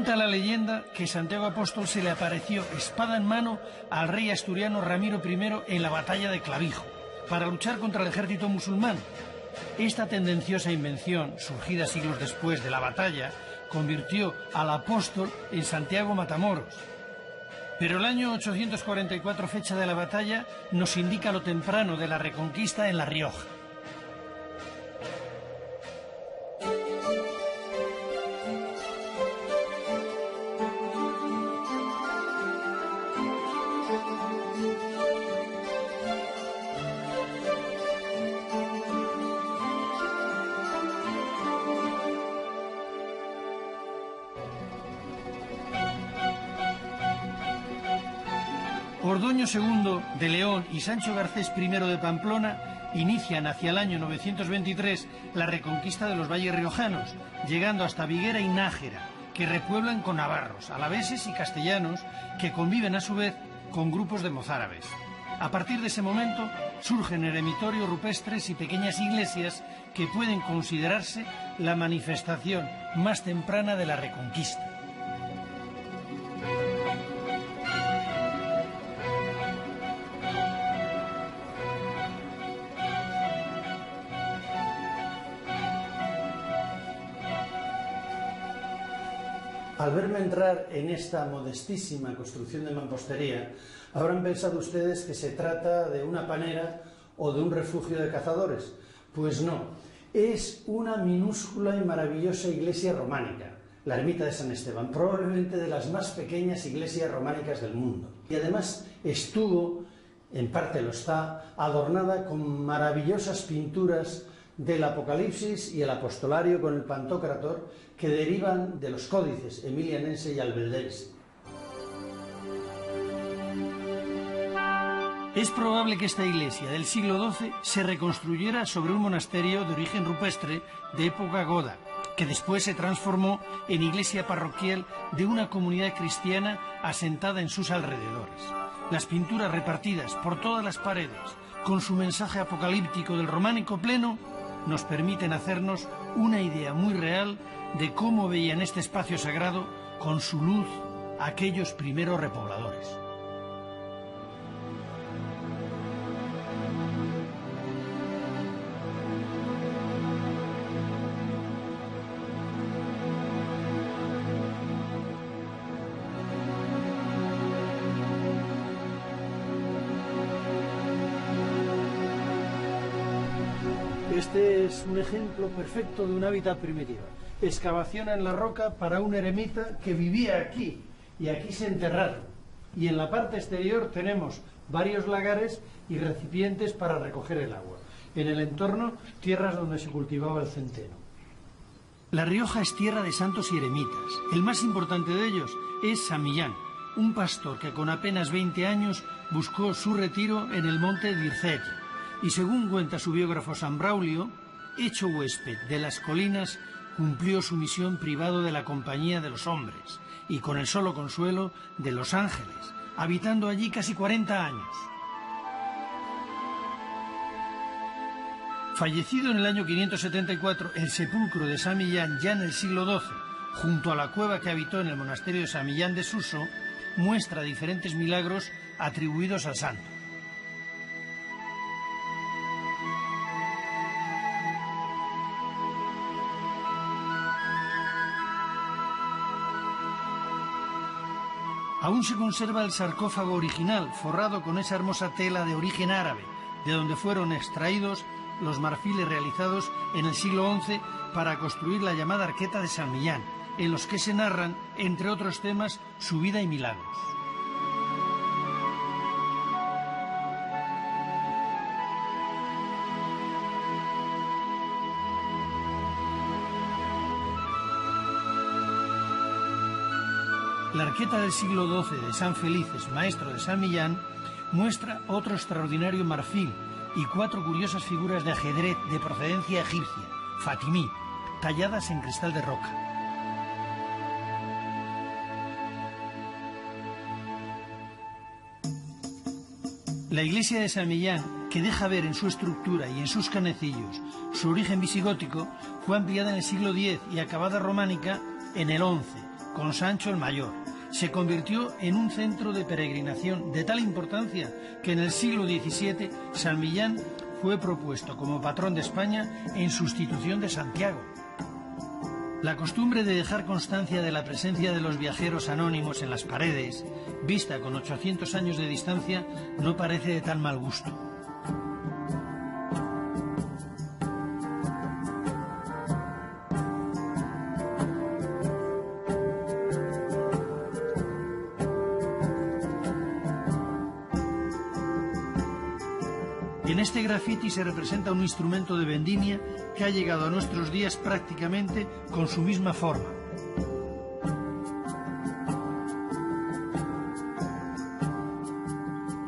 Cuenta la leyenda que Santiago Apóstol se le apareció espada en mano al rey asturiano Ramiro I en la batalla de Clavijo, para luchar contra el ejército musulmán. Esta tendenciosa invención, surgida siglos después de la batalla, convirtió al apóstol en Santiago Matamoros. Pero el año 844, fecha de la batalla, nos indica lo temprano de la Reconquista en La Rioja. Ordoño II de León y Sancho Garcés I de Pamplona inician hacia el año 923 la reconquista de los valles riojanos, llegando hasta Viguera y Nájera, que repueblan con navarros, alaveses y castellanos, que conviven a su vez con grupos de mozárabes. A partir de ese momento surgen eremitorios rupestres y pequeñas iglesias que pueden considerarse la manifestación más temprana de la reconquista. Al verme entrar en esta modestísima construcción de mampostería, habrán pensado ustedes que se trata de una panera o de un refugio de cazadores. Pues no, es una minúscula y maravillosa iglesia románica, la ermita de San Esteban, probablemente de las más pequeñas iglesias románicas del mundo. Y además estuvo, en parte lo está, adornada con maravillosas pinturas del Apocalipsis y el Apostolario con el Pantocrator, que derivan de los códices emilianense y albeldense. Es probable que esta iglesia del siglo XII se reconstruyera sobre un monasterio de origen rupestre de época goda, que después se transformó en iglesia parroquial de una comunidad cristiana asentada en sus alrededores. Las pinturas repartidas por todas las paredes, con su mensaje apocalíptico del románico pleno, nos permiten hacernos una idea muy real de cómo veían este espacio sagrado con su luz aquellos primeros repobladores. Este es un ejemplo perfecto de un hábitat primitivo. Excavación en la roca para un eremita que vivía aquí, y aquí se enterraron. Y en la parte exterior tenemos varios lagares y recipientes para recoger el agua. En el entorno, tierras donde se cultivaba el centeno. La Rioja es tierra de santos y eremitas. El más importante de ellos es San Millán, un pastor que con apenas 20 años buscó su retiro en el monte d'Ircell. Y según cuenta su biógrafo San Braulio, hecho huésped de las colinas, cumplió su misión privado de la compañía de los hombres y con el solo consuelo de los ángeles, habitando allí casi 40 años. Fallecido en el año 574, el sepulcro de San Millán, ya en el siglo XII, junto a la cueva que habitó en el monasterio de San Millán de Suso, muestra diferentes milagros atribuidos al santo. Aún se conserva el sarcófago original, forrado con esa hermosa tela de origen árabe, de donde fueron extraídos los marfiles realizados en el siglo XI para construir la llamada Arqueta de San Millán, en los que se narran, entre otros temas, su vida y milagros. La Arqueta del siglo XII de San Felices, maestro de San Millán, muestra otro extraordinario marfil y 4 curiosas figuras de ajedrez de procedencia egipcia, fatimí, talladas en cristal de roca. La iglesia de San Millán, que deja ver en su estructura y en sus canecillos su origen visigótico, fue ampliada en el siglo X y acabada románica en el XI, con Sancho el Mayor. Se convirtió en un centro de peregrinación de tal importancia que en el siglo XVII San Millán fue propuesto como patrón de España en sustitución de Santiago. La costumbre de dejar constancia de la presencia de los viajeros anónimos en las paredes, vista con 800 años de distancia, no parece de tan mal gusto. En este grafiti se representa un instrumento de vendimia que ha llegado a nuestros días prácticamente con su misma forma.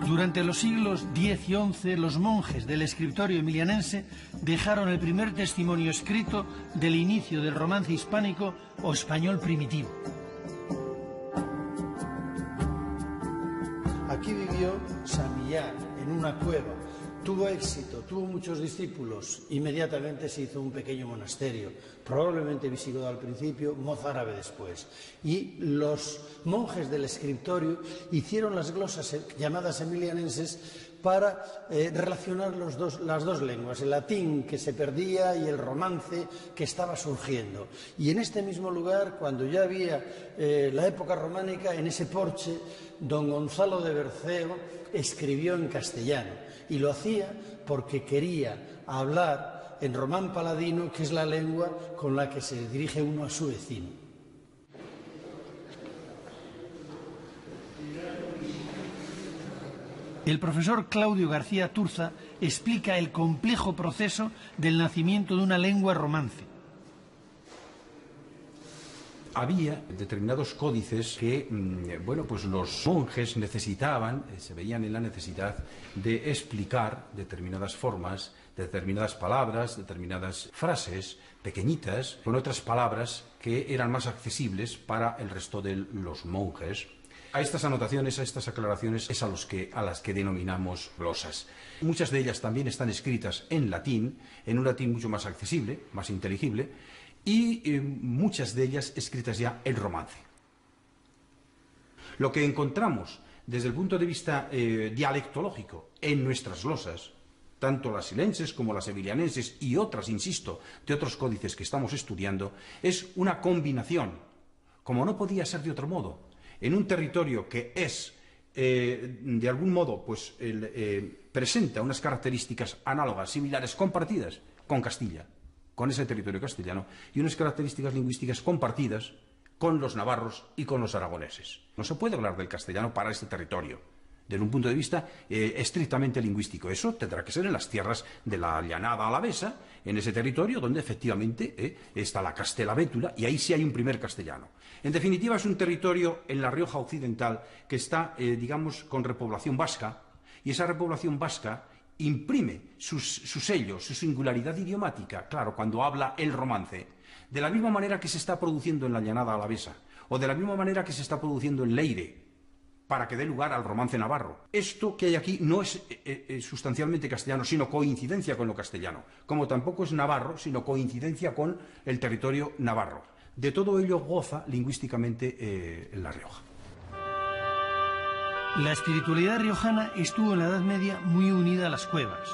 Durante los siglos X y XI, los monjes del escritorio emilianense dejaron el primer testimonio escrito del inicio del romance hispánico o español primitivo. Aquí vivió San Millán, en una cueva. Tuvo éxito, tuvo muchos discípulos. Inmediatamente se hizo un pequeño monasterio, probablemente visigodo al principio, mozárabe después. Y los monjes del escritorio hicieron las glosas llamadas emilianenses para relacionar las dos lenguas, el latín que se perdía y el romance que estaba surgiendo. Y en este mismo lugar, cuando ya había la época románica, en ese porche, don Gonzalo de Berceo escribió en castellano. Y lo hacía porque quería hablar en román paladino, que es la lengua con la que se dirige uno a su vecino. El profesor Claudio García Turza explica el complejo proceso del nacimiento de una lengua romance. Había determinados códices que, bueno, pues los monjes necesitaban, se veían en la necesidad de explicar determinadas formas, determinadas palabras, determinadas frases pequeñitas, con otras palabras que eran más accesibles para el resto de los monjes. A estas anotaciones, a estas aclaraciones es a las que denominamos glosas. Muchas de ellas también están escritas en un latín mucho más accesible, más inteligible, y muchas de ellas escritas ya en romance. Lo que encontramos desde el punto de vista dialectológico en nuestras glosas, tanto las silenses como las emilianenses y otras, insisto, de otros códices que estamos estudiando, es una combinación, como no podía ser de otro modo, en un territorio que es, de algún modo, pues presenta unas características análogas, similares, compartidas con Castilla, con ese territorio castellano, y unas características lingüísticas compartidas con los navarros y con los aragoneses. No se puede hablar del castellano para este territorio, desde un punto de vista estrictamente lingüístico. Eso tendrá que ser en las tierras de la llanada alavesa, en ese territorio donde efectivamente está la Castela-Bétula, y ahí sí hay un primer castellano. En definitiva, es un territorio en la Rioja Occidental que está, digamos, con repoblación vasca, y esa repoblación vasca imprime su sello, su singularidad idiomática, claro, cuando habla el romance, de la misma manera que se está produciendo en la llanada alavesa, o de la misma manera que se está produciendo en Leire, para que dé lugar al romance navarro. Esto que hay aquí no es sustancialmente castellano, sino coincidencia con lo castellano, como tampoco es navarro, sino coincidencia con el territorio navarro. De todo ello goza lingüísticamente La Rioja. La espiritualidad riojana estuvo en la Edad Media muy unida a las cuevas,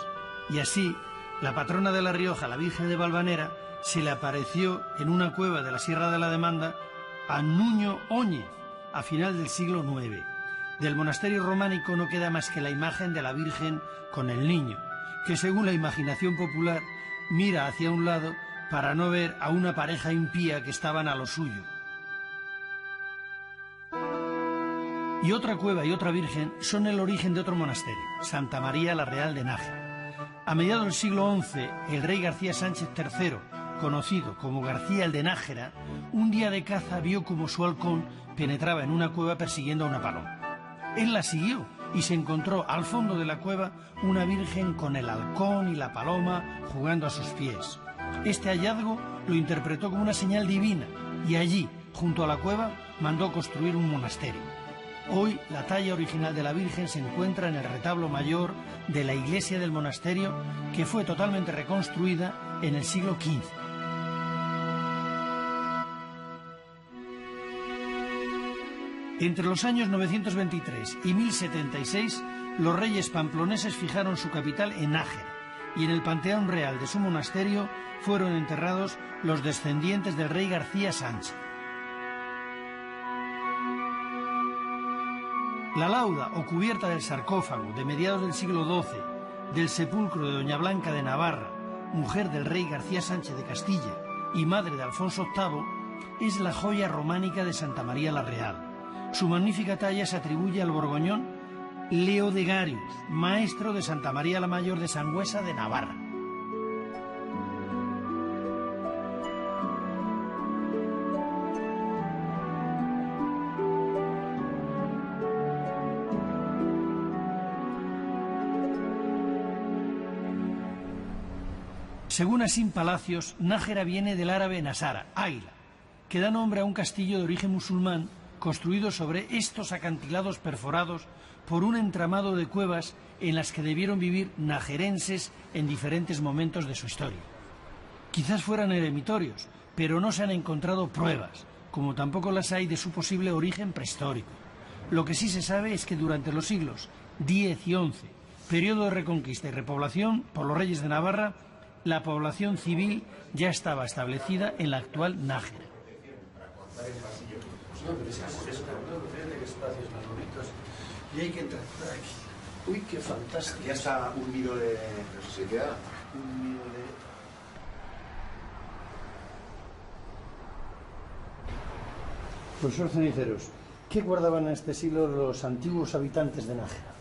y así la patrona de La Rioja, la Virgen de Valvanera, se le apareció en una cueva de la Sierra de la Demanda a Nuño Óñez a final del siglo IX. Del monasterio románico no queda más que la imagen de la Virgen con el niño, que según la imaginación popular mira hacia un lado para no ver a una pareja impía que estaban a lo suyo. Y otra cueva y otra virgen son el origen de otro monasterio, Santa María la Real de Nájera. A mediados del siglo XI, el rey García Sánchez III, conocido como García el de Nájera, un día de caza vio como su halcón penetraba en una cueva persiguiendo a una paloma. Él la siguió y se encontró al fondo de la cueva una virgen con el halcón y la paloma jugando a sus pies. Este hallazgo lo interpretó como una señal divina y allí, junto a la cueva, mandó construir un monasterio. Hoy la talla original de la Virgen se encuentra en el retablo mayor de la iglesia del monasterio, que fue totalmente reconstruida en el siglo XV. Entre los años 923 y 1076, los reyes pamploneses fijaron su capital en Nájera, y en el panteón real de su monasterio fueron enterrados los descendientes del rey García Sánchez. La lauda o cubierta del sarcófago de mediados del siglo XII del sepulcro de Doña Blanca de Navarra, mujer del rey García Sánchez de Castilla y madre de Alfonso VIII, es la joya románica de Santa María la Real. Su magnífica talla se atribuye al borgoñón Leodegarius, maestro de Santa María la Mayor de Sangüesa de Navarra. Según Asín Palacios, Nájera viene del árabe Nasara, águila, que da nombre a un castillo de origen musulmán construido sobre estos acantilados perforados por un entramado de cuevas en las que debieron vivir najerenses en diferentes momentos de su historia. Quizás fueran eremitorios, pero no se han encontrado pruebas, como tampoco las hay de su posible origen prehistórico. Lo que sí se sabe es que durante los siglos X y XI, periodo de reconquista y repoblación por los reyes de Navarra, la población civil ya estaba establecida en la actual Nájera. Y hay que entrar por aquí. Uy, qué fantástico. Aquí está un miro de... No sé si queda. Un miro de... Profesor Ceniceros, ¿qué guardaban en este silo los antiguos habitantes de Nájera?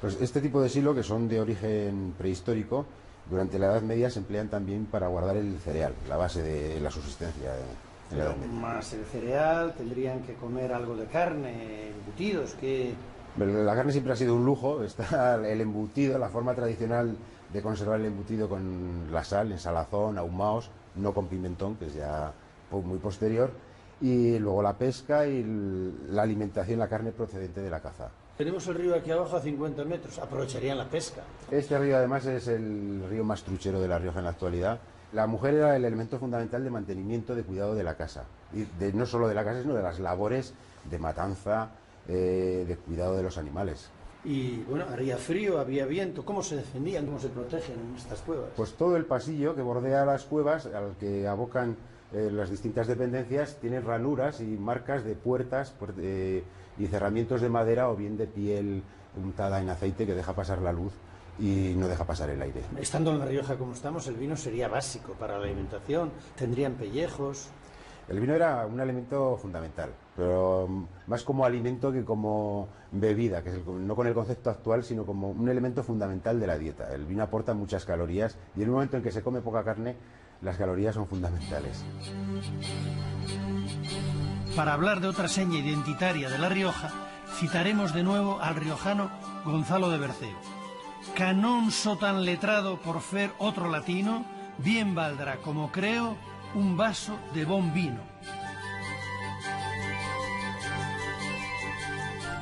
Pues este tipo de silo, que son de origen prehistórico, durante la Edad Media se emplean también para guardar el cereal, la base de la subsistencia de la Edad Media. Más el cereal, tendrían que comer algo de carne, embutidos, que... Pero la carne siempre ha sido un lujo, está el embutido, la forma tradicional de conservar el embutido con la sal, en salazón, ahumados, no con pimentón, que es ya muy posterior, y luego la pesca y la alimentación, la carne procedente de la caza. Tenemos el río aquí abajo a 50 metros, aprovecharían la pesca. Este río además es el río más truchero de La Rioja en la actualidad. La mujer era el elemento fundamental de mantenimiento, de cuidado de la casa, y no solo de la casa, sino de las labores de matanza, de cuidado de los animales. Y bueno, haría frío, había viento, ¿cómo se defendían, cómo se protegen en estas cuevas? Pues todo el pasillo que bordea las cuevas, al que abocan las distintas dependencias, tiene ranuras y marcas de puertas y cerramientos de madera o bien de piel untada en aceite que deja pasar la luz y no deja pasar el aire. Estando en La Rioja como estamos, el vino sería básico para la alimentación, tendrían pellejos. El vino era un elemento fundamental, pero más como alimento que como bebida, que es no con el concepto actual, sino como un elemento fundamental de la dieta. El vino aporta muchas calorías y en un momento en que se come poca carne, las calorías son fundamentales. Para hablar de otra seña identitaria de La Rioja, citaremos de nuevo al riojano Gonzalo de Berceo. Que non so tan letrado por fer otro latino, bien valdrá, como creo, un vaso de bon vino.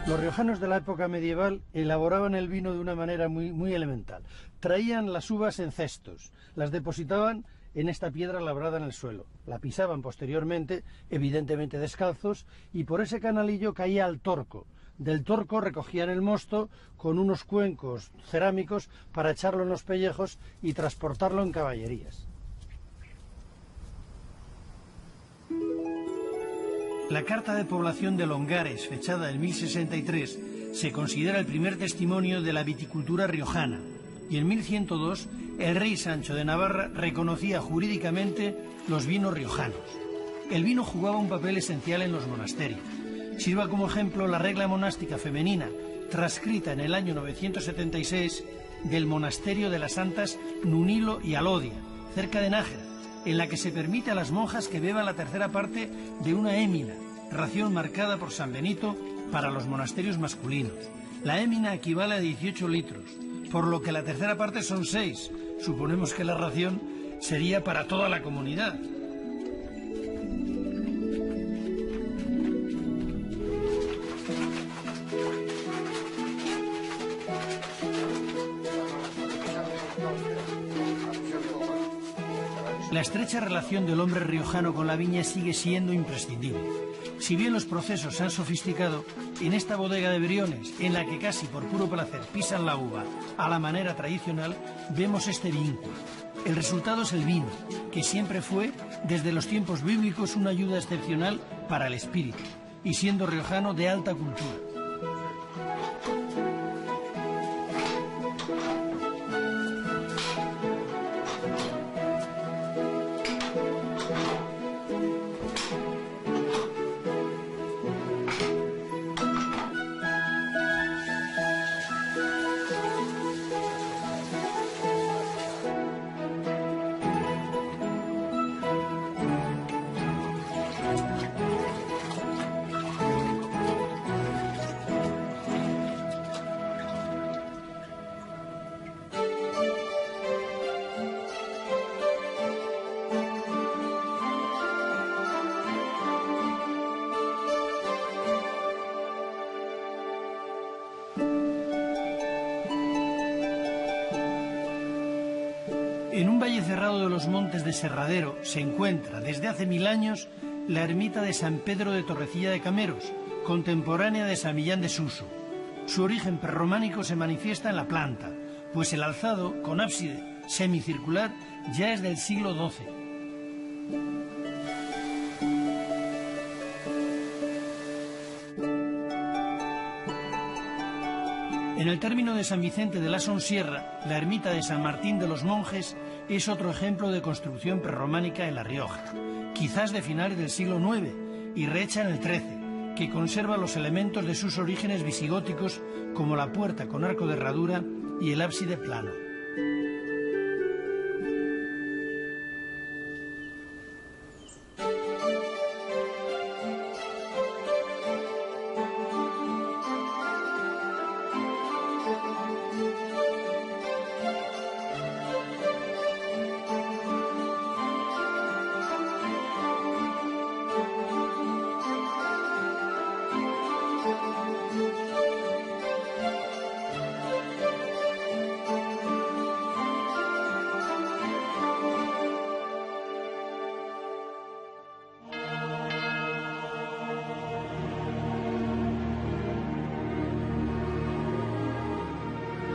Los riojanos de la época medieval elaboraban el vino de una manera muy elemental. Traían las uvas en cestos, las depositaban en esta piedra labrada en el suelo, la pisaban posteriormente, evidentemente descalzos, y por ese canalillo caía al torco. Del torco recogían el mosto con unos cuencos cerámicos para echarlo en los pellejos y transportarlo en caballerías. La carta de población de Longares, fechada en 1063, se considera el primer testimonio de la viticultura riojana, y en 1102 el rey Sancho de Navarra reconocía jurídicamente los vinos riojanos. El vino jugaba un papel esencial en los monasterios. Sirva como ejemplo la regla monástica femenina, transcrita en el año 976 del monasterio de las santas Nunilo y Alodia, cerca de Nájera, en la que se permite a las monjas que beban la tercera parte de una émina, ración marcada por San Benito para los monasterios masculinos. La émina equivale a 18 litros, por lo que la tercera parte son 6. Suponemos que la ración sería para toda la comunidad. La estrecha relación del hombre riojano con la viña sigue siendo imprescindible. Si bien los procesos se han sofisticado, en esta bodega de Briones, en la que casi por puro placer pisan la uva a la manera tradicional, vemos este vínculo. El resultado es el vino, que siempre fue, desde los tiempos bíblicos, una ayuda excepcional para el espíritu, y siendo riojano de alta cultura. En un valle cerrado de los montes de Serradero se encuentra, desde hace 1000 años, la ermita de San Pedro de Torrecilla de Cameros, contemporánea de San Millán de Suso. Su origen prerrománico se manifiesta en la planta, pues el alzado, con ábside semicircular, ya es del siglo XII. En el término de San Vicente de la Sonsierra, la ermita de San Martín de los Monjes es otro ejemplo de construcción prerrománica en La Rioja, quizás de finales del siglo IX y rehecha en el XIII, que conserva los elementos de sus orígenes visigóticos como la puerta con arco de herradura y el ábside plano.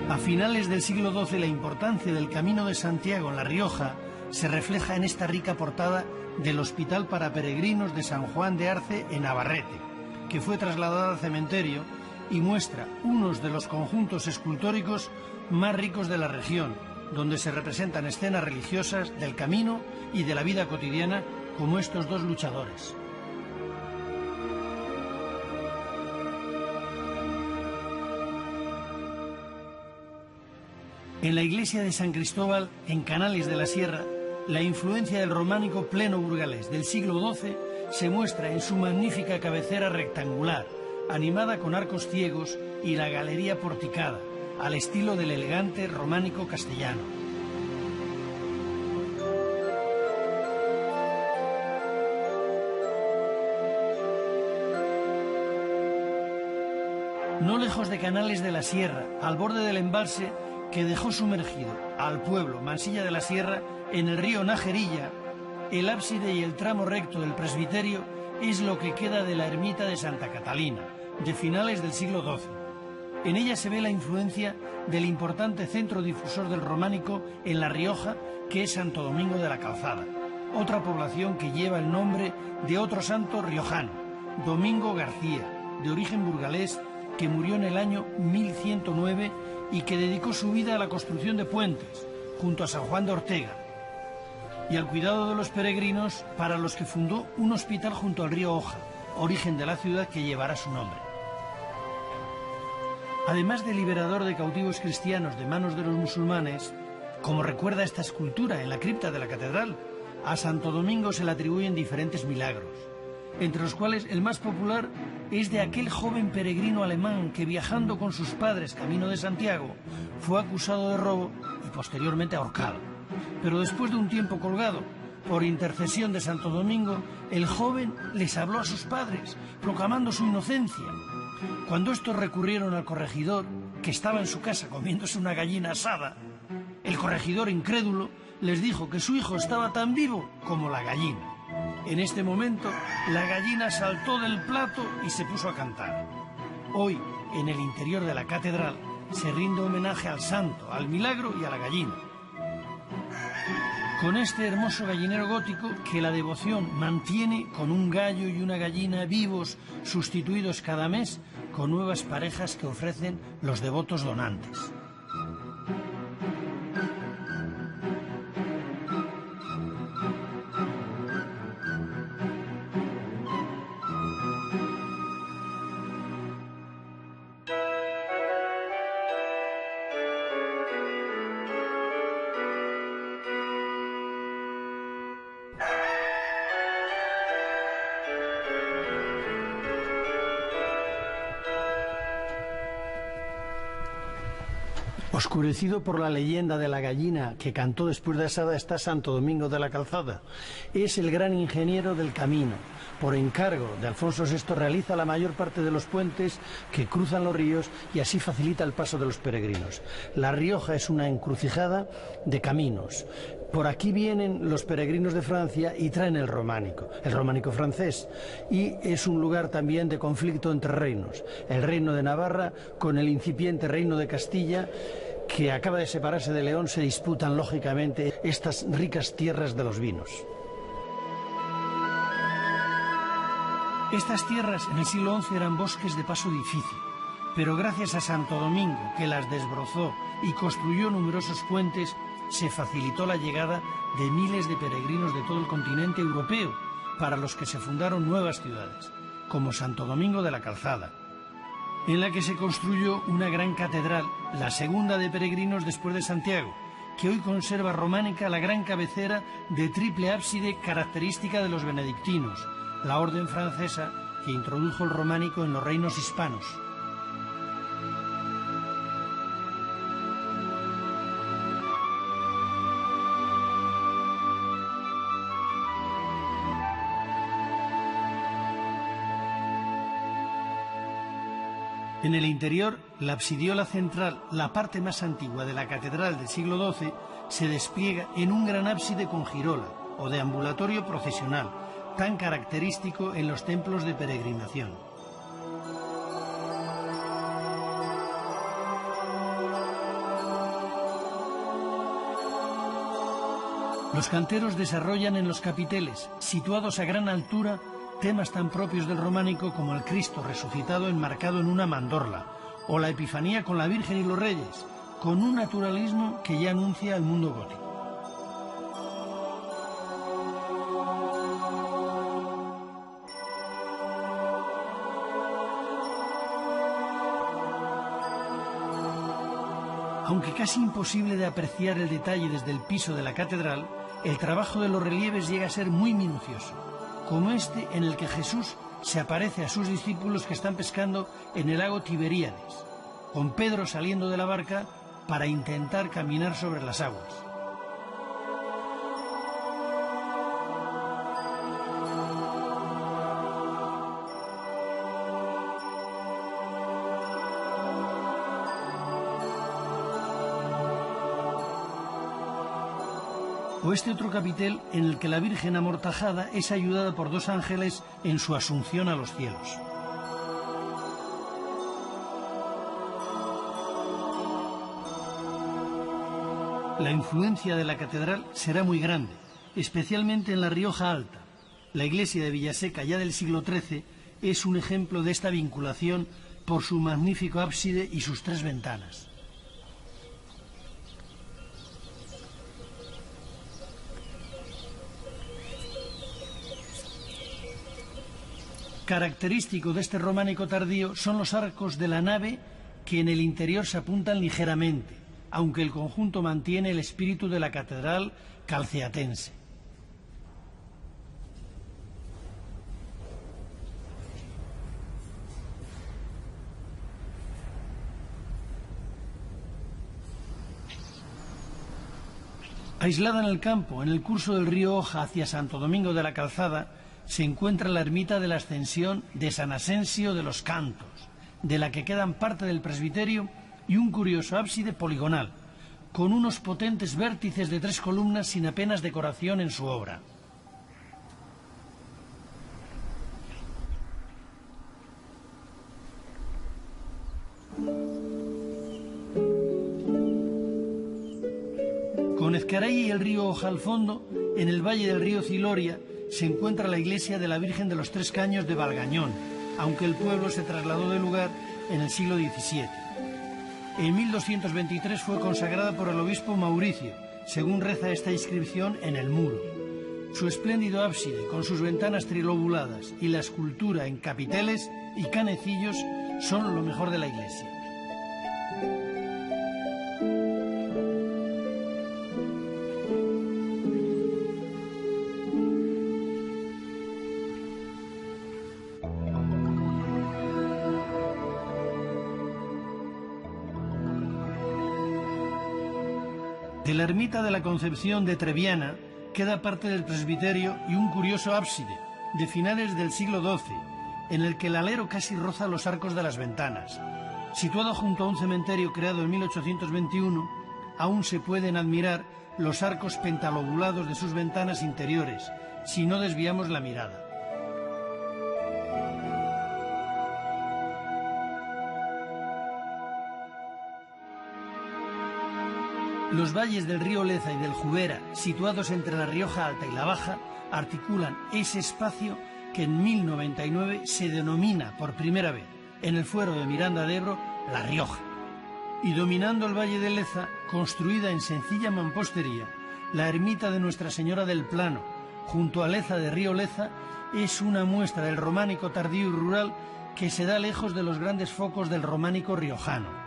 A finales del siglo XII, la importancia del Camino de Santiago en La Rioja se refleja en esta rica portada del Hospital para Peregrinos de San Juan de Arce en Navarrete, que fue trasladada al cementerio y muestra unos de los conjuntos escultóricos más ricos de la región, donde se representan escenas religiosas del camino y de la vida cotidiana como estos dos luchadores. En la iglesia de San Cristóbal, en Canales de la Sierra, la influencia del románico pleno burgalés del siglo XII se muestra en su magnífica cabecera rectangular, animada con arcos ciegos y la galería porticada, al estilo del elegante románico castellano. No lejos de Canales de la Sierra, al borde del embalse que dejó sumergido al pueblo Mansilla de la Sierra en el río Najerilla, el ábside y el tramo recto del presbiterio es lo que queda de la ermita de Santa Catalina, de finales del siglo XII. En ella se ve la influencia del importante centro difusor del románico en La Rioja, que es Santo Domingo de la Calzada, otra población que lleva el nombre de otro santo riojano, Domingo García, de origen burgalés, que murió en el año 1109 y que dedicó su vida a la construcción de puentes, junto a San Juan de Ortega, y al cuidado de los peregrinos, para los que fundó un hospital junto al río Oja, origen de la ciudad que llevará su nombre. Además de liberador de cautivos cristianos de manos de los musulmanes, como recuerda esta escultura en la cripta de la catedral, a Santo Domingo se le atribuyen diferentes milagros, entre los cuales el más popular es de aquel joven peregrino alemán que, viajando con sus padres camino de Santiago, fue acusado de robo y posteriormente ahorcado. Pero después de un tiempo colgado, por intercesión de Santo Domingo, el joven les habló a sus padres, proclamando su inocencia. Cuando estos recurrieron al corregidor, que estaba en su casa comiéndose una gallina asada, el corregidor, incrédulo, les dijo que su hijo estaba tan vivo como la gallina. En este momento, la gallina saltó del plato y se puso a cantar. Hoy, en el interior de la catedral, se rinde homenaje al santo, al milagro y a la gallina. Con este hermoso gallinero gótico que la devoción mantiene con un gallo y una gallina vivos, sustituidos cada mes con nuevas parejas que ofrecen los devotos donantes. Oscurecido por la leyenda de la gallina que cantó después de asada está Santo Domingo de la Calzada. Es el gran ingeniero del camino. Por encargo de Alfonso VI realiza la mayor parte de los puentes que cruzan los ríos y así facilita el paso de los peregrinos. La Rioja es una encrucijada de caminos. Por aquí vienen los peregrinos de Francia y traen el románico francés, y es un lugar también de conflicto entre reinos. El reino de Navarra con el incipiente reino de Castilla, que acaba de separarse de León, se disputan lógicamente estas ricas tierras de los vinos. Estas tierras en el siglo XI eran bosques de paso difícil, pero gracias a Santo Domingo, que las desbrozó y construyó numerosos puentes, se facilitó la llegada de miles de peregrinos de todo el continente europeo, para los que se fundaron nuevas ciudades, como Santo Domingo de la Calzada, en la que se construyó una gran catedral, la segunda de peregrinos después de Santiago, que hoy conserva románica la gran cabecera de triple ábside característica de los benedictinos, la orden francesa que introdujo el románico en los reinos hispanos. En el interior, la absidiola central, la parte más antigua de la catedral del siglo XII, se despliega en un gran ábside con girola, o deambulatorio procesional, tan característico en los templos de peregrinación. Los canteros desarrollan en los capiteles, situados a gran altura, temas tan propios del románico como el Cristo resucitado enmarcado en una mandorla, o la Epifanía con la Virgen y los Reyes, con un naturalismo que ya anuncia el mundo gótico. Aunque casi imposible de apreciar el detalle desde el piso de la catedral, el trabajo de los relieves llega a ser muy minucioso, como este en el que Jesús se aparece a sus discípulos que están pescando en el lago Tiberíades, con Pedro saliendo de la barca para intentar caminar sobre las aguas. O este otro capitel en el que la Virgen amortajada es ayudada por dos ángeles en su asunción a los cielos. La influencia de la catedral será muy grande, especialmente en la Rioja Alta. La iglesia de Villaseca, ya del siglo XIII, es un ejemplo de esta vinculación por su magnífico ábside y sus tres ventanas. Característico de este románico tardío son los arcos de la nave que en el interior se apuntan ligeramente, aunque el conjunto mantiene el espíritu de la catedral calceatense. Aislada en el campo, en el curso del río Oja hacia Santo Domingo de la Calzada, se encuentra la ermita de la Ascensión de San Asensio de los Cantos, de la que quedan parte del presbiterio y un curioso ábside poligonal, con unos potentes vértices de 3 columnas sin apenas decoración en su obra. Con Ezcaray y el río Oja al fondo, en el valle del río Ciloria, se encuentra la iglesia de la Virgen de los Tres Caños de Valgañón, aunque el pueblo se trasladó de lugar en el siglo XVII. En 1223 fue consagrada por el obispo Mauricio, según reza esta inscripción en el muro. Su espléndido ábside, con sus ventanas trilobuladas y la escultura en capiteles y canecillos, son lo mejor de la iglesia. De la ermita de la Concepción de Treviana queda parte del presbiterio y un curioso ábside de finales del siglo XII, en el que el alero casi roza los arcos de las ventanas. Situado junto a un cementerio creado en 1821, aún se pueden admirar los arcos pentalobulados de sus ventanas interiores, si no desviamos la mirada. Los valles del río Leza y del Jubera, situados entre la Rioja Alta y la Baja, articulan ese espacio que en 1099 se denomina por primera vez, en el fuero de Miranda de Ebro, La Rioja. Y dominando el valle de Leza, construida en sencilla mampostería, la ermita de Nuestra Señora del Plano, junto a Leza de Río Leza, es una muestra del románico tardío y rural que se da lejos de los grandes focos del románico riojano.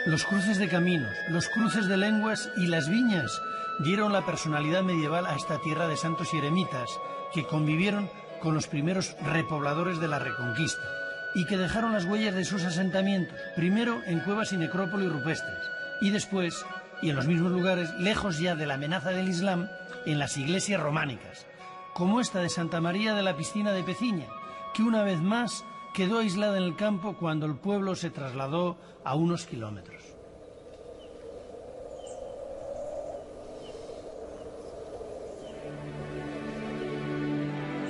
Los cruces de caminos, los cruces de lenguas y las viñas dieron la personalidad medieval a esta tierra de santos y eremitas que convivieron con los primeros repobladores de la Reconquista y que dejaron las huellas de sus asentamientos, primero en cuevas y necrópolis rupestres y después, y en los mismos lugares, lejos ya de la amenaza del Islam, en las iglesias románicas, como esta de Santa María de la Piscina de Peciña, que una vez más quedó aislada en el campo cuando el pueblo se trasladó a unos kilómetros.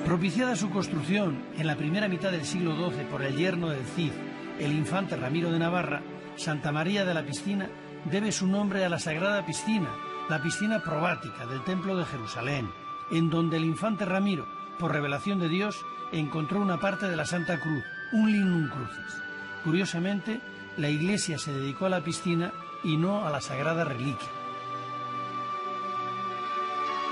Propiciada su construcción en la primera mitad del siglo XII por el yerno del Cid, el infante Ramiro de Navarra, Santa María de la Piscina debe su nombre a la Sagrada Piscina, la piscina probática del Templo de Jerusalén, en donde el infante Ramiro, por revelación de Dios, encontró una parte de la Santa Cruz, un lignum crucis. Curiosamente, la iglesia se dedicó a la piscina y no a la sagrada reliquia.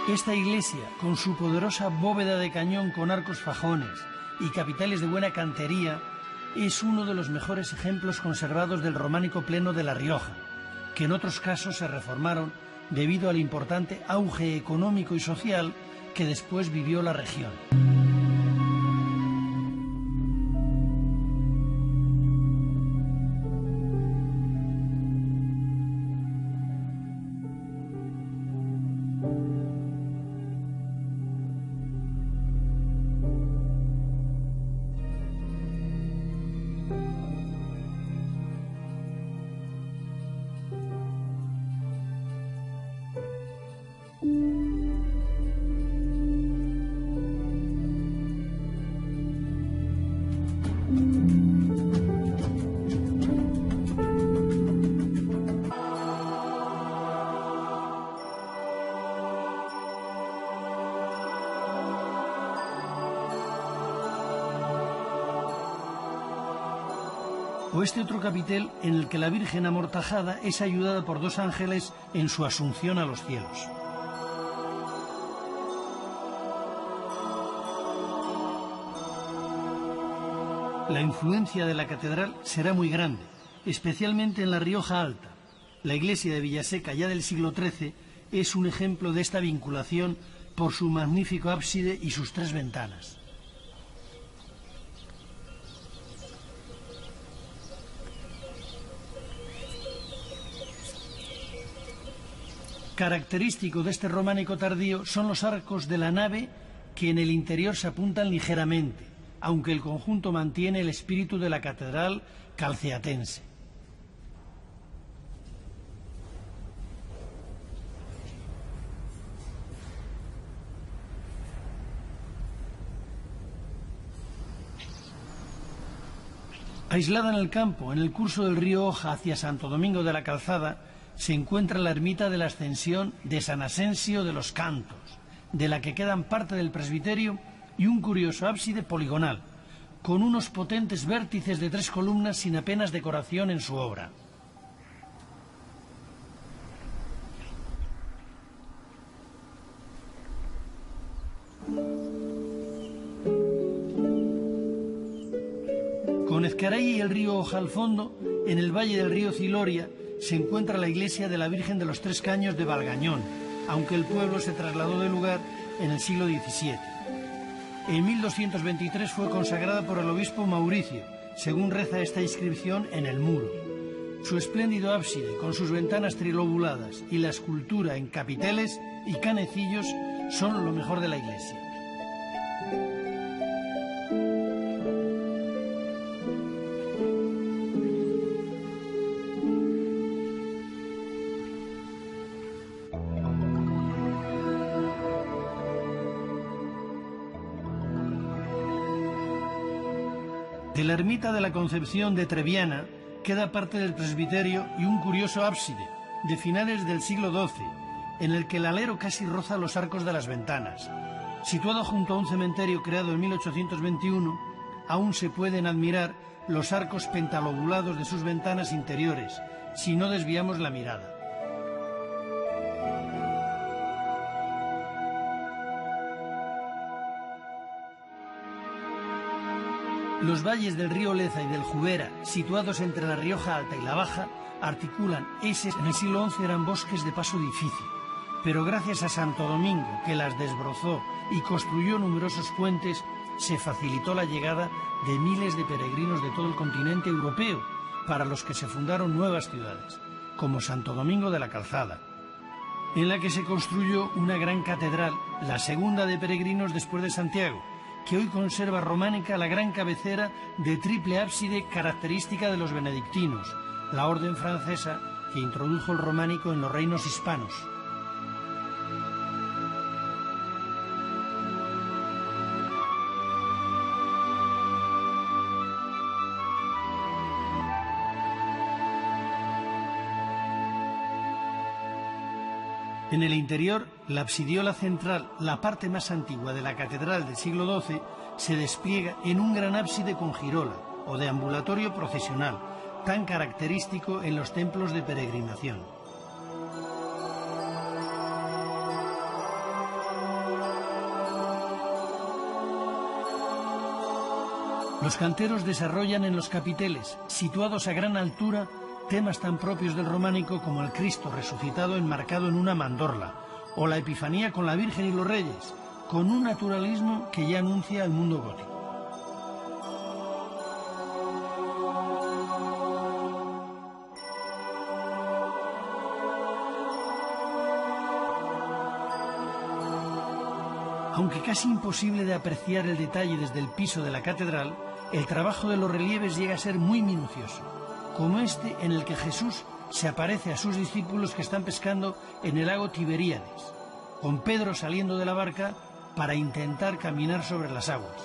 Esta iglesia, con su poderosa bóveda de cañón con arcos fajones y capiteles de buena cantería, es uno de los mejores ejemplos conservados del románico pleno de La Rioja, que en otros casos se reformaron debido al importante auge económico y social que después vivió la región. O este otro capitel en el que la Virgen amortajada es ayudada por 2 ángeles en su asunción a los cielos. La influencia de la catedral será muy grande, especialmente en la Rioja Alta. La iglesia de Villaseca, ya del siglo XIII, es un ejemplo de esta vinculación por su magnífico ábside y sus 3 ventanas. Característico de este románico tardío son los arcos de la nave que en el interior se apuntan ligeramente, aunque el conjunto mantiene el espíritu de la catedral calceatense. Aislada en el campo, en el curso del río Oja hacia Santo Domingo de la Calzada, se encuentra la ermita de la Ascensión de San Asensio de los Cantos, de la que quedan parte del presbiterio y un curioso ábside poligonal, con unos potentes vértices de 3 columnas sin apenas decoración en su obra. Con Ezcaray y el río Oja al fondo, en el valle del río Ciloria, se encuentra la iglesia de la Virgen de los Tres Caños de Valgañón, aunque el pueblo se trasladó de lugar en el siglo XVII. En 1223 fue consagrada por el obispo Mauricio, según reza esta inscripción en el muro. Su espléndido ábside, con sus ventanas trilobuladas y la escultura en capiteles y canecillos, son lo mejor de la iglesia. De la ermita de la Concepción de Treviana queda parte del presbiterio y un curioso ábside, de finales del siglo XII, en el que el alero casi roza los arcos de las ventanas. Situado junto a un cementerio creado en 1821, aún se pueden admirar los arcos pentalobulados de sus ventanas interiores, si no desviamos la mirada. Los valles del río Leza y del Jubera, situados entre la Rioja Alta y la Baja, articulan eses. En el siglo XI eran bosques de paso difícil, pero gracias a Santo Domingo, que las desbrozó y construyó numerosos puentes, se facilitó la llegada de miles de peregrinos de todo el continente europeo, para los que se fundaron nuevas ciudades, como Santo Domingo de la Calzada, en la que se construyó una gran catedral, la segunda de peregrinos después de Santiago, que hoy conserva románica la gran cabecera de triple ábside característica de los benedictinos, la orden francesa que introdujo el románico en los reinos hispanos. En el interior, la absidiola central, la parte más antigua de la catedral del siglo XII, se despliega en un gran ábside con girola, o deambulatorio procesional, tan característico en los templos de peregrinación. Los canteros desarrollan en los capiteles, situados a gran altura, temas tan propios del románico como el Cristo resucitado enmarcado en una mandorla, o la Epifanía con la Virgen y los Reyes, con un naturalismo que ya anuncia el mundo gótico. Aunque casi imposible de apreciar el detalle desde el piso de la catedral, el trabajo de los relieves llega a ser muy minucioso, como este en el que Jesús se aparece a sus discípulos que están pescando en el lago Tiberíades, con Pedro saliendo de la barca para intentar caminar sobre las aguas.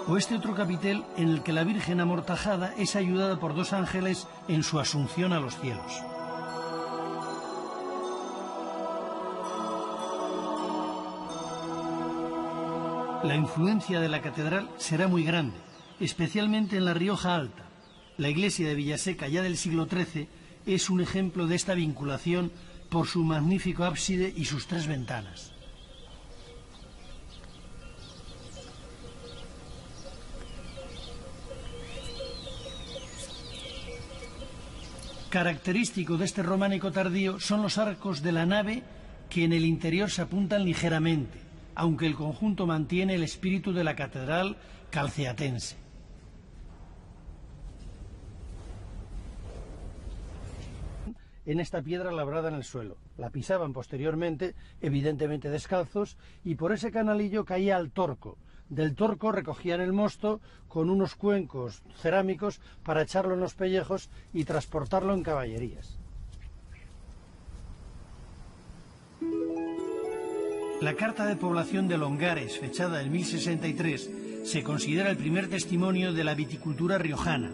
O este otro capitel en el que la Virgen amortajada es ayudada por 2 ángeles en su asunción a los cielos. La influencia de la catedral será muy grande, especialmente en la Rioja Alta. La iglesia de Villaseca, ya del siglo XIII, es un ejemplo de esta vinculación por su magnífico ábside y sus 3 ventanas. Característico de este románico tardío son los arcos de la nave que en el interior se apuntan ligeramente, aunque el conjunto mantiene el espíritu de la catedral calceatense. En esta piedra labrada en el suelo. La pisaban posteriormente, evidentemente descalzos, y por ese canalillo caía al Torco. Del Torco recogían el mosto con unos cuencos cerámicos para echarlo en los pellejos y transportarlo en caballerías. La carta de población de Longares, fechada en 1063, se considera el primer testimonio de la viticultura riojana,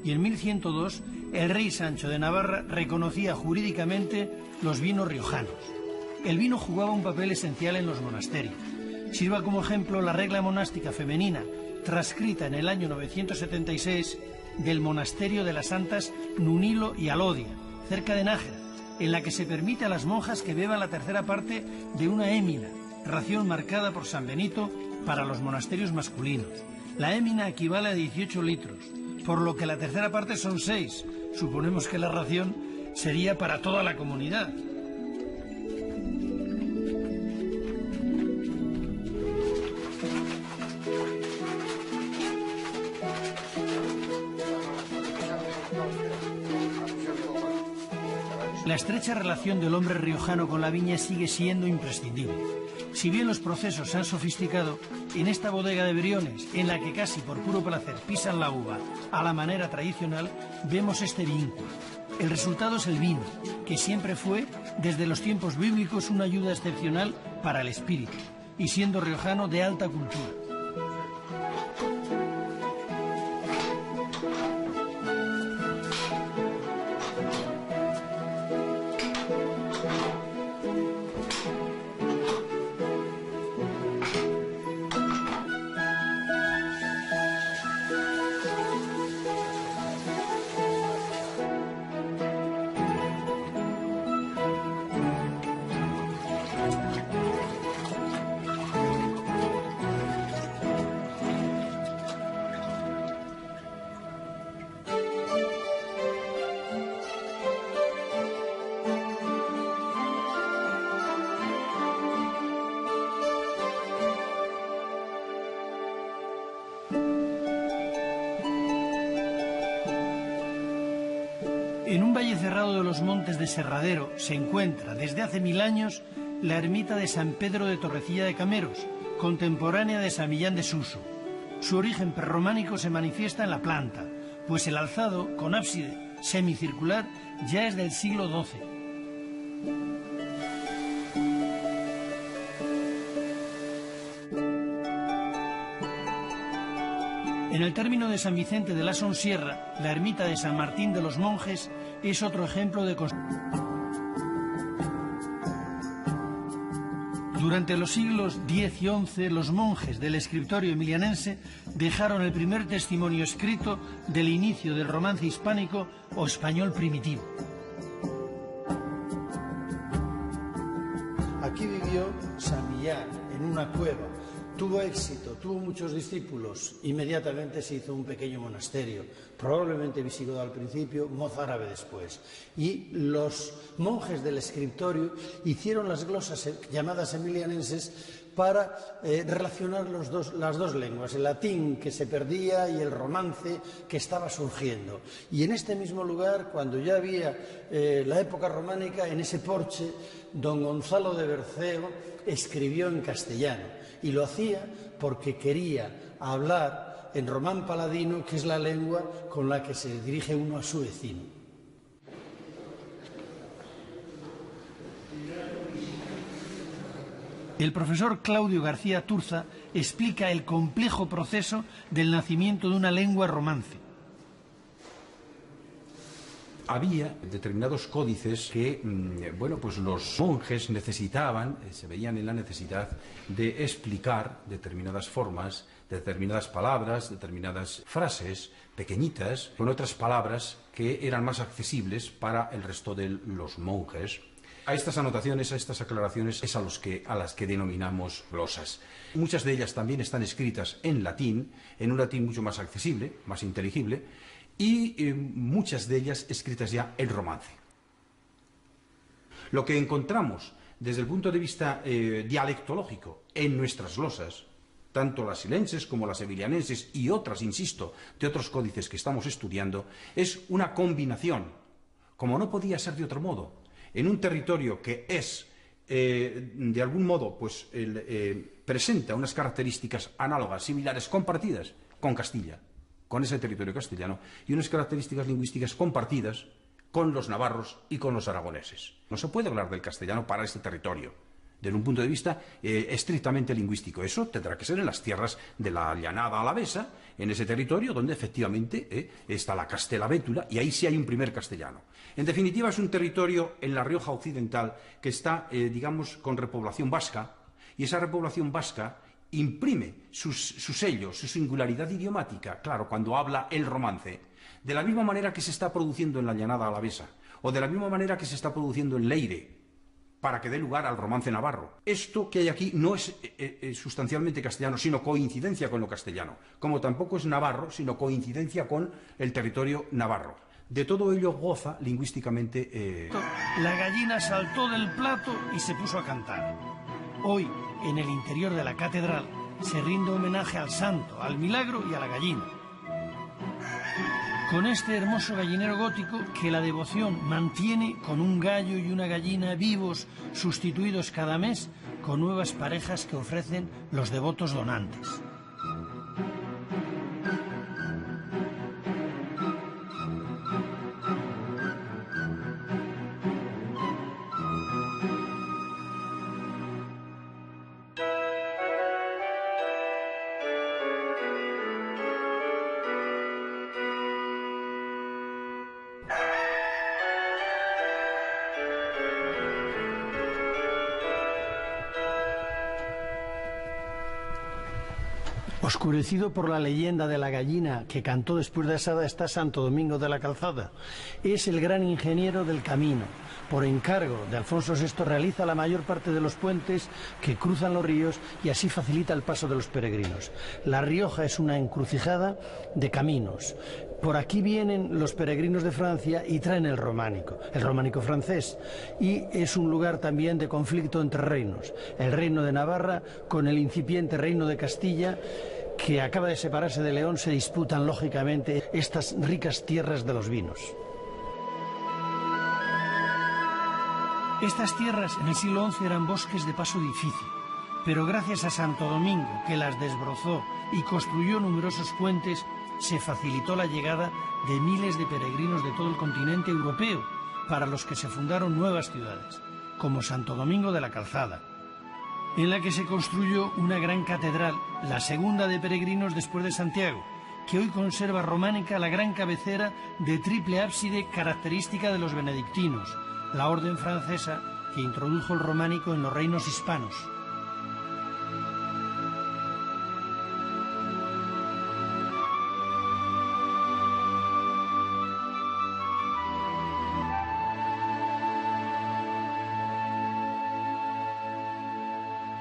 y en 1102 el rey Sancho de Navarra reconocía jurídicamente los vinos riojanos. El vino jugaba un papel esencial en los monasterios. Sirva como ejemplo la regla monástica femenina, transcrita en el año 976 del monasterio de las santas Nunilo y Alodia, cerca de Nájera, en la que se permite a las monjas que beban la tercera parte de una émina, ración marcada por San Benito para los monasterios masculinos. La émina equivale a 18 litros, por lo que la tercera parte son 6. Suponemos que la ración sería para toda la comunidad. La estrecha relación del hombre riojano con la viña sigue siendo imprescindible. Si bien los procesos se han sofisticado, en esta bodega de Briones, en la que casi por puro placer pisan la uva a la manera tradicional, vemos este vínculo. El resultado es el vino, que siempre fue, desde los tiempos bíblicos, una ayuda excepcional para el espíritu, y siendo riojano de alta cultura. En un valle cerrado de los montes de Serradero se encuentra, desde hace 1000 años, la ermita de San Pedro de Torrecilla de Cameros, contemporánea de San Millán de Suso. Su origen prerrománico se manifiesta en la planta, pues el alzado, con ábside semicircular, ya es del siglo XII. En el término de San Vicente de la Sonsierra, la ermita de San Martín de los Monjes es otro ejemplo de construcción. Durante los siglos X y XI, los monjes del escritorio emilianense dejaron el primer testimonio escrito del inicio del romance hispánico o español primitivo. Aquí vivió San Millán, en una cueva. Tuvo éxito, tuvo muchos discípulos, inmediatamente se hizo un pequeño monasterio, probablemente visigodo al principio, mozárabe después. Y los monjes del escritorio hicieron las glosas llamadas emilianenses para relacionar las dos lenguas, el latín que se perdía y el romance que estaba surgiendo. Y en este mismo lugar, cuando ya había la época románica, en ese porche, don Gonzalo de Berceo escribió en castellano. Y lo hacía porque quería hablar en román paladino, que es la lengua con la que se dirige uno a su vecino. El profesor Claudio García Turza explica el complejo proceso del nacimiento de una lengua romance. Había determinados códices que, pues los monjes necesitaban, se veían en la necesidad de explicar determinadas formas, determinadas palabras, determinadas frases pequeñitas, con otras palabras que eran más accesibles para el resto de los monjes. A estas anotaciones, a estas aclaraciones es a las que denominamos glosas. Muchas de ellas también están escritas en latín, en un latín mucho más accesible, más inteligible, y muchas de ellas escritas ya en romance. Lo que encontramos desde el punto de vista dialectológico en nuestras losas, tanto las silenses como las sevillанenses y otras, insisto, de otros códices que estamos estudiando, es una combinación, como no podía ser de otro modo, en un territorio que es, de algún modo, pues, presenta unas características análogas, similares, compartidas con Castilla, con ese territorio castellano, y unas características lingüísticas compartidas con los navarros y con los aragoneses. No se puede hablar del castellano para este territorio, desde un punto de vista estrictamente lingüístico. Eso tendrá que ser en las tierras de la llanada alavesa, en ese territorio donde efectivamente está la Castela-Bétula, y ahí sí hay un primer castellano. En definitiva, es un territorio en la Rioja Occidental que está, digamos, con repoblación vasca, y esa repoblación vasca imprime su sello, su singularidad idiomática, claro, cuando habla el romance, de la misma manera que se está produciendo en la llanada alavesa, o de la misma manera que se está produciendo en Leire, para que dé lugar al romance navarro. Esto que hay aquí no es sustancialmente castellano, sino coincidencia con lo castellano, como tampoco es navarro, sino coincidencia con el territorio navarro. De todo ello goza lingüísticamente... La gallina saltó del plato y se puso a cantar. Hoy, en el interior de la catedral, se rinde homenaje al santo, al milagro y a la gallina. Con este hermoso gallinero gótico que la devoción mantiene con un gallo y una gallina vivos, sustituidos cada mes con nuevas parejas que ofrecen los devotos donantes. Oscurecido por la leyenda de la gallina que cantó después de asada está Santo Domingo de la Calzada. Es el gran ingeniero del camino. Por encargo de Alfonso VI realiza la mayor parte de los puentes que cruzan los ríos y así facilita el paso de los peregrinos. La Rioja es una encrucijada de caminos. Por aquí vienen los peregrinos de Francia y traen el románico francés, y es un lugar también de conflicto entre reinos. El reino de Navarra con el incipiente reino de Castilla, que acaba de separarse de León, se disputan lógicamente estas ricas tierras de los vinos. Estas tierras en el siglo XI eran bosques de paso difícil, pero gracias a Santo Domingo, que las desbrozó y construyó numerosos puentes, se facilitó la llegada de miles de peregrinos de todo el continente europeo, para los que se fundaron nuevas ciudades, como Santo Domingo de la Calzada, en la que se construyó una gran catedral, la segunda de peregrinos después de Santiago, que hoy conserva románica la gran cabecera de triple ábside característica de los benedictinos, la orden francesa que introdujo el románico en los reinos hispanos.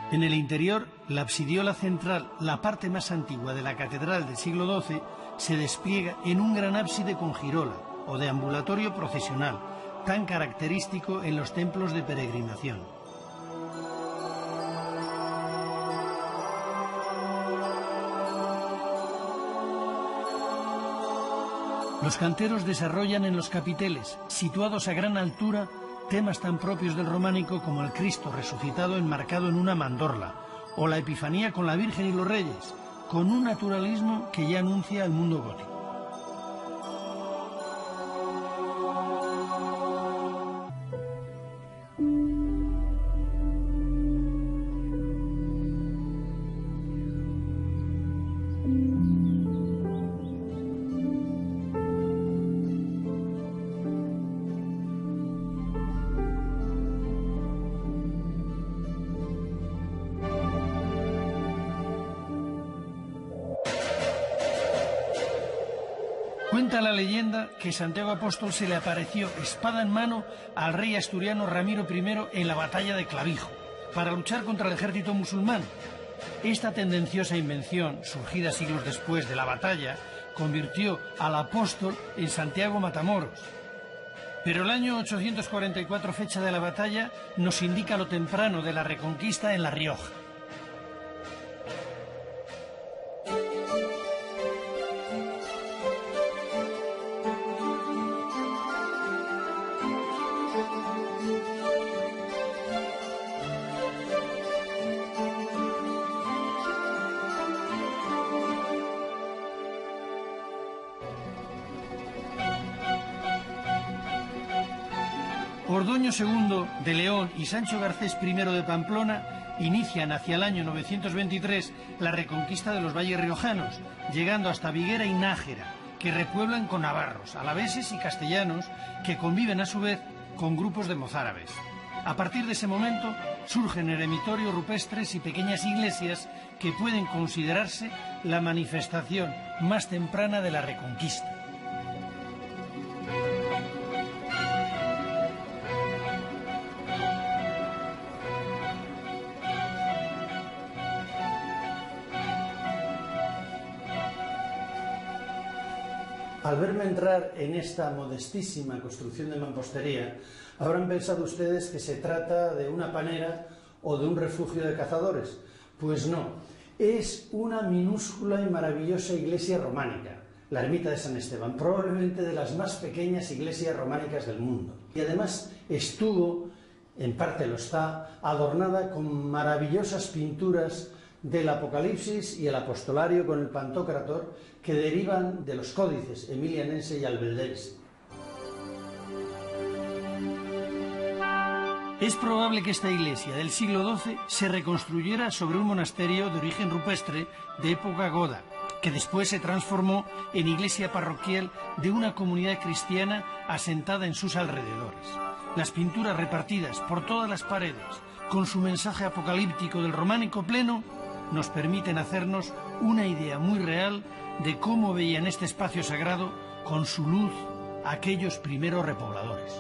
En el interior, la absidiola central, la parte más antigua de la catedral del siglo XII, se despliega en un gran ábside con girola, o deambulatorio procesional, tan característico en los templos de peregrinación. Los canteros desarrollan en los capiteles, situados a gran altura, temas tan propios del románico como el Cristo resucitado enmarcado en una mandorla, o la Epifanía con la Virgen y los Reyes, con un naturalismo que ya anuncia el mundo gótico. Cuenta la leyenda que Santiago Apóstol se le apareció espada en mano al rey asturiano Ramiro I en la batalla de Clavijo, para luchar contra el ejército musulmán. Esta tendenciosa invención, surgida siglos después de la batalla, convirtió al apóstol en Santiago Matamoros. Pero el año 844, fecha de la batalla, nos indica lo temprano de la Reconquista en La Rioja. Ordoño II de León y Sancho Garcés I de Pamplona inician hacia el año 923 la reconquista de los valles riojanos, llegando hasta Viguera y Nájera, que repueblan con navarros, alaveses y castellanos, que conviven a su vez con grupos de mozárabes. A partir de ese momento surgen eremitorios rupestres y pequeñas iglesias que pueden considerarse la manifestación más temprana de la reconquista. Al verme entrar en esta modestísima construcción de mampostería, habrán pensado ustedes que se trata de una panera o de un refugio de cazadores. Pues no, es una minúscula y maravillosa iglesia románica, la ermita de San Esteban, probablemente de las más pequeñas iglesias románicas del mundo. Y además estuvo, en parte lo está, adornada con maravillosas pinturas del Apocalipsis y el Apostolario con el Pantocrator, que derivan de los códices emilianense y albeldense. Es probable que esta iglesia del siglo XII se reconstruyera sobre un monasterio de origen rupestre de época goda, que después se transformó en iglesia parroquial de una comunidad cristiana asentada en sus alrededores. Las pinturas repartidas por todas las paredes, con su mensaje apocalíptico del románico pleno, nos permiten hacernos una idea muy real de cómo veían este espacio sagrado con su luz aquellos primeros repobladores.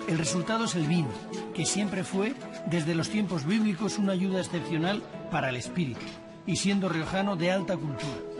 El resultado es el vino, que siempre fue, desde los tiempos bíblicos, una ayuda excepcional para el espíritu, y siendo riojano de alta cultura.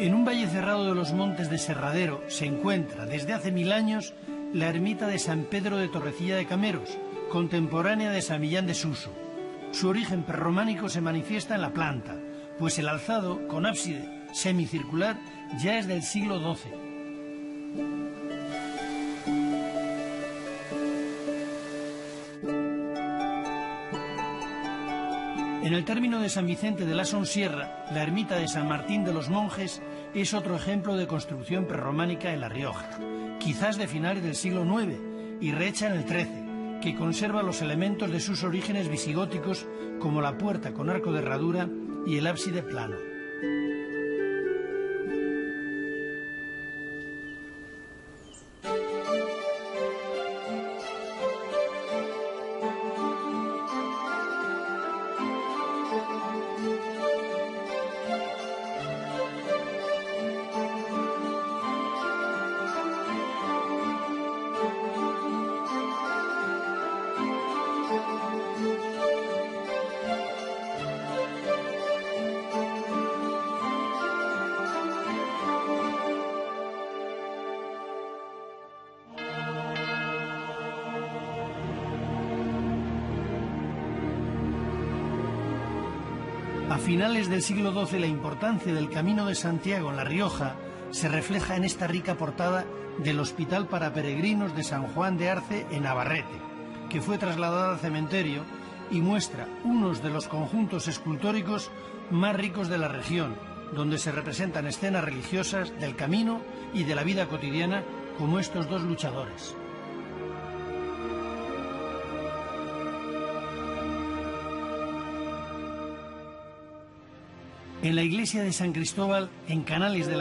En un valle cerrado de los montes de Serradero se encuentra desde hace 1000 años la ermita de San Pedro de Torrecilla de Cameros, contemporánea de San Millán de Suso. Su origen prerrománico se manifiesta en la planta, pues el alzado, con ábside semicircular, ya es del siglo XII. En el término de San Vicente de la Sonsierra, la ermita de San Martín de los Monjes es otro ejemplo de construcción prerrománica en La Rioja, quizás de finales del siglo IX y rehecha en el XIII, que conserva los elementos de sus orígenes visigóticos, como la puerta con arco de herradura y el ábside plano. A finales del siglo XII, la importancia del Camino de Santiago en La Rioja se refleja en esta rica portada del Hospital para Peregrinos de San Juan de Arce en Navarrete, que fue trasladada al cementerio y muestra unos de los conjuntos escultóricos más ricos de la región, donde se representan escenas religiosas del camino y de la vida cotidiana como estos dos luchadores. En la iglesia de San Cristóbal, en Canales de la